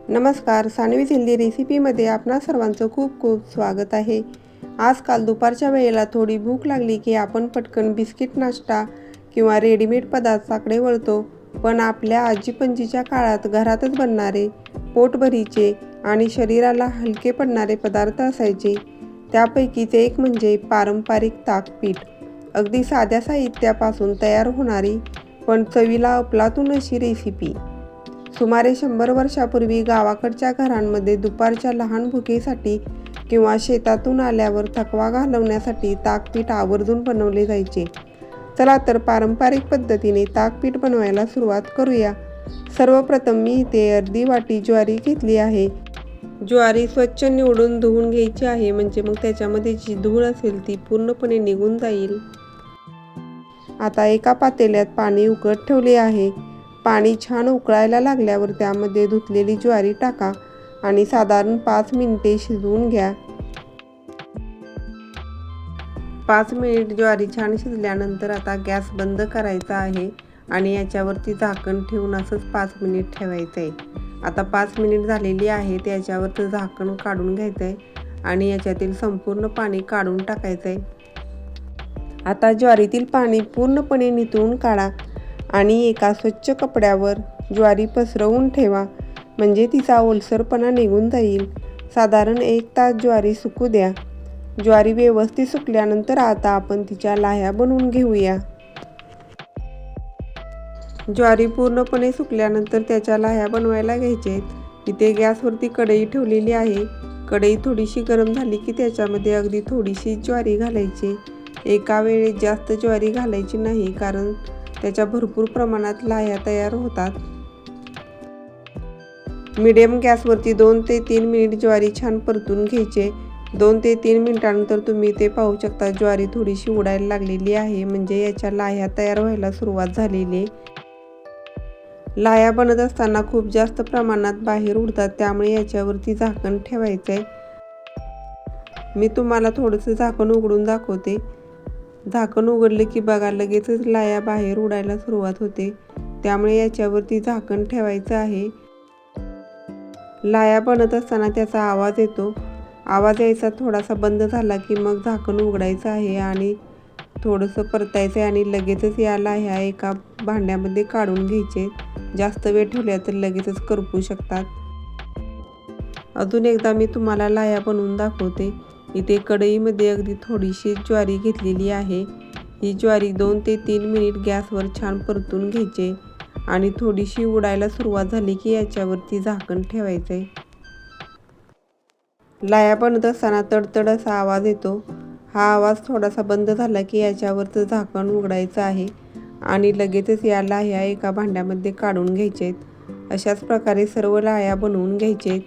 नमस्कार, सानवी हेल्दी रेसिपीमध्ये आपणा सर्वांचं खूप खूप स्वागत आहे। आजकाल दुपारच्या वेळेला थोडी भूक लागली की आपण पटकन बिस्किट नाश्ता किंवा रेडीमेड पदार्थाकडे वळतो। पण आपल्या आजीपंजीच्या काळात घरातच बनणारे, पोटभरीचे आणि शरीराला हलके पडणारे पदार्थ असायचे। त्यापैकीच एक म्हणजे पारंपरिक ताकपीठ। अगदी साध्या साहित्यापासून तयार होणारी पण चवीला अफलातून अशी रेसिपी। सुमारे 100 वर्षापूर्वी गावाकडच्या घरांमध्ये दुपारच्या लहान भुकेसाठी किंवा शेतातून आल्यावर थकवा घालवण्यासाठी ताकपीठ आवर्जून बनवले जायचे। चला तर पारंपरिक पद्धतीने ताकपीठ बनवायला सुरुवात करूया। सर्वप्रथम मी इथे अर्धी वाटी ज्वारी घेतली आहे। ज्वारी स्वच्छ निवडून धुवून घ्यायची आहे, म्हणजे मग त्याच्यामध्ये जी धूळ असेल ती पूर्णपणे निघून जाईल। आता एका पातेल्यात पाणी उकळत ठेवले आहे। पाणी छान उकळायला लागल्यावर त्यामध्ये धुतलेली ज्वारी टाका आणि साधारण 5 मिनिटे शिजवून घ्या। 5 मिनिट ज्वारी छान शिजल्यानंतर आता गॅस बंद करायचा आहे आणि याच्यावरती झाकण ठेवून असंच 5 मिनिट ठेवायचं आहे। आता 5 मिनिट झालेली आहे, त्याच्यावरचं झाकण काढून घ्यायचं आहे आणि याच्यातील संपूर्ण पाणी काढून टाकायचं आहे। आता ज्वारीतील पाणी पूर्णपणे निथळून काढा आणि एका स्वच्छ कपड्यावर ज्वारी पसरवून ठेवा, म्हणजे तिचा ओलसरपणा निघून जाईल। साधारण 1 तास ज्वारी सुकू द्या। ज्वारी व्यवस्थित सुकल्यानंतर आता आपण तिच्या लाह्या बनवून घेऊया। ज्वारी पूर्णपणे सुकल्यानंतर त्याच्या लाह्या बनवायला घ्यायचे। इथे गॅसवरती कढई ठेवलेली आहे। कढई थोडीशी गरम झाली की त्याच्यामध्ये अगदी थोडीशी ज्वारी घालायची। एका वेळेस जास्त ज्वारी घालायची नाही, कारण त्याच्या भरपूर प्रमाणात लाह्या तयार होतात। मीडियम गॅसवरती 2 ते 3 मिनिट ज्वारी छान परतून घ्यायचे। 2 ते 3 मिनिटांनंतर तुम्ही ते पाहू शकता, ज्वारी थोडीशी उडायला लागलेली आहे, म्हणजे याच्या लाह्या तयार व्हायला सुरुवात झालेली आहे। लाह्या बनत असताना खूप जास्त प्रमाणात बाहेर उडतात, त्यामुळे याच्यावरती झाकण ठेवायचं आहे। मी तुम्हाला थोडंसं झाकण उघडून दाखवते। झाकण उघडले की बघा, लगेचच लाह्या बाहेर उडायला सुरुवात होते, त्यामुळे याच्यावरती झाकण ठेवायचं आहे। लाह्या बनत असताना त्याचा आवाज येतो। आवाज यायचा थोडासा बंद झाला की मग झाकण उघडायचं आहे आणि थोडंसं परतायचं आहे आणि लगेचच या लाह्या एका भांड्यामध्ये काढून घ्यायचे। जास्त वेळ ठेवल्या तर लगेचच करपू शकतात। अजून एकदा मी तुम्हाला लाह्या बनवून दाखवते। इथे कढईमध्ये अगदी थोडीशी ज्वारी घेतलेली आहे। ही ज्वारी 2 ते 3 मिनिट गॅसवर छान परतून घ्यायचे आणि थोडीशी उडायला सुरुवात झाली की याच्यावरती झाकण ठेवायचं आहे। लाह्या बनत असताना तडतड असा आवाज येतो। हा आवाज थोडासा बंद झाला की याच्यावरचं झाकण उघडायचं आहे आणि लगेचच या लाह्या एका भांड्यामध्ये काढून घ्यायचे। अशाच प्रकारे सर्व लाह्या बनवून घ्यायचे।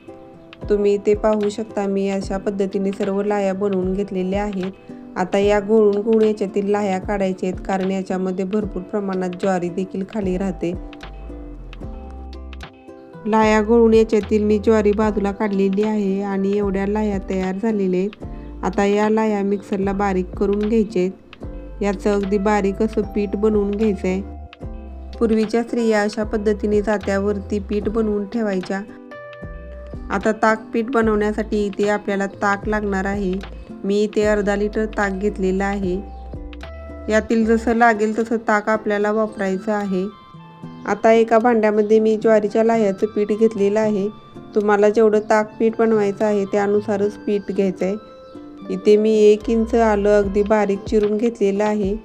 तुम्ही ते पाहू शकता, मी अशा पद्धतीने सर्व लाह्या बनवून घेतलेल्या आहेत। आता या घोळून याच्यातील लाह्या काढायच्या आहेत, कारण याच्यामध्ये भरपूर प्रमाणात ज्वारी देखील खाली राहते। लाह्या घोळून याच्यातील मी ज्वारी बाजूला काढलेली आहे आणि एवढ्या लाह्या तयार झालेल्या आहेत। आता या लाह्या मिक्सरला बारीक करून घ्यायचे आहेत। याचं अगदी बारीक असं पीठ बनवून घ्यायचं आहे। पूर्वीच्या स्त्रिया अशा पद्धतीने जात्यावरती पीठ बनवून ठेवायच्या। आता ताकपीठ बनवण्यासाठी इथे आपल्याला ताक लागणार आहे। मी इथे अर्धा लिटर ताक घेतलेलं आहे। यातील जसं लागेल तसं ताक आपल्याला वापरायचं आहे। आता एका भांड्यामध्ये मी ज्वारीच्या लाह्याचं पीठ घेतलेलं आहे। तुम्हाला जेवढं ताकपीठ बनवायचं आहे त्यानुसारच पीठ घ्यायचं आहे। इथे मी 1 इंच आलं अगदी बारीक चिरून घेतलेलं आहे।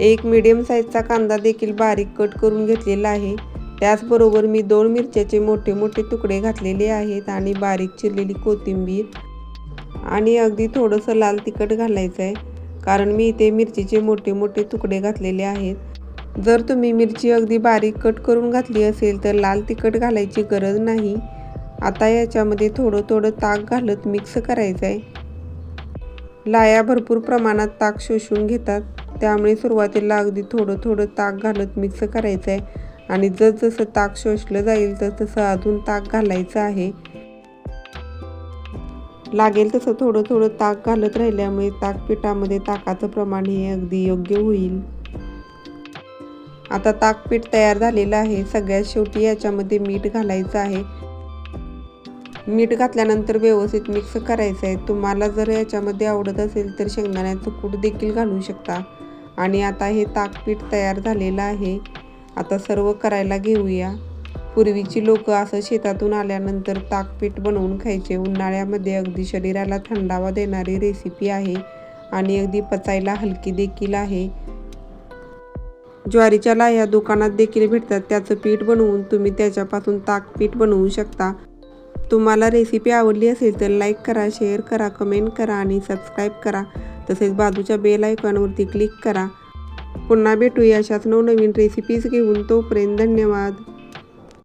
एक मीडियम साईजचा कांदा देखील बारीक कट करून घेतलेला आहे। त्याचबरोबर मी 2 मिरच्याचे मोठे मोठे तुकडे घातलेले आहेत आणि बारीक चिरलेली कोथिंबीर आणि अगदी थोडंसं लाल तिखट घालायचं आहे, कारण मी इथे मिरचीचे मोठे मोठे तुकडे घातलेले आहेत। जर तुम्ही मिरची अगदी बारीक कट करून घातली असेल तर लाल तिखट घालायची गरज नाही। आता याच्यामध्ये थोडं थोडं ताक घालत मिक्स करायचं आहे। लाह्या भरपूर प्रमाणात ताक शोषून घेतात, त्यामुळे सुरुवातीला अगदी थोडं थोडं ताक घालत मिक्स करायचं आहे आणि जसं ताक शोषलं जाईल तसं अजून ताक घालायचं आहे। लागेल तसं थोडं थोडं ताक घालत राहिल्यामुळे ताकपिठामध्ये ताकाचं प्रमाण हे अगदी योग्य होईल। आता ताकपीठ तयार झालेलं आहे। सगळ्यात शेवटी याच्यामध्ये मीठ घालायचं आहे। मीठ घातल्यानंतर व्यवस्थित मिक्स करायचं आहे. तुम्हाला जर याच्यामध्ये आवडत असेल तर शेंगदाण्याचं कूट देखील घालू शकता. आणि आता हे ताकपीठ तयार झालेलं आहे. आता सर्व करायला घेऊया. पूर्वीची लोक असं शेतातून आल्यानंतर ताकपीठ बनवून खायचे. उन्हाळ्यामध्ये अगदी शरीराला थंडावा देणारी रेसिपी आहे आणि अगदी पचायला हलकी देखील आहे. ज्वारीच्या लाह्या दुकानात देखील भेटतात. त्याचं पीठ बनवून तुम्ही त्याच्यापासून ताकपीठ बनवू शकता. तुम्हाला रेसिपी आवडली असेल तर लाईक करा, शेअर करा, कमेंट करा आणि सबस्क्राईब करा. तसेच बाजूच्या बेल आयकॉनवरती क्लिक करा. पुन्हा भेटूया अशाच नवनवीन रेसिपीज घेऊन. तोपर्यंत धन्यवाद.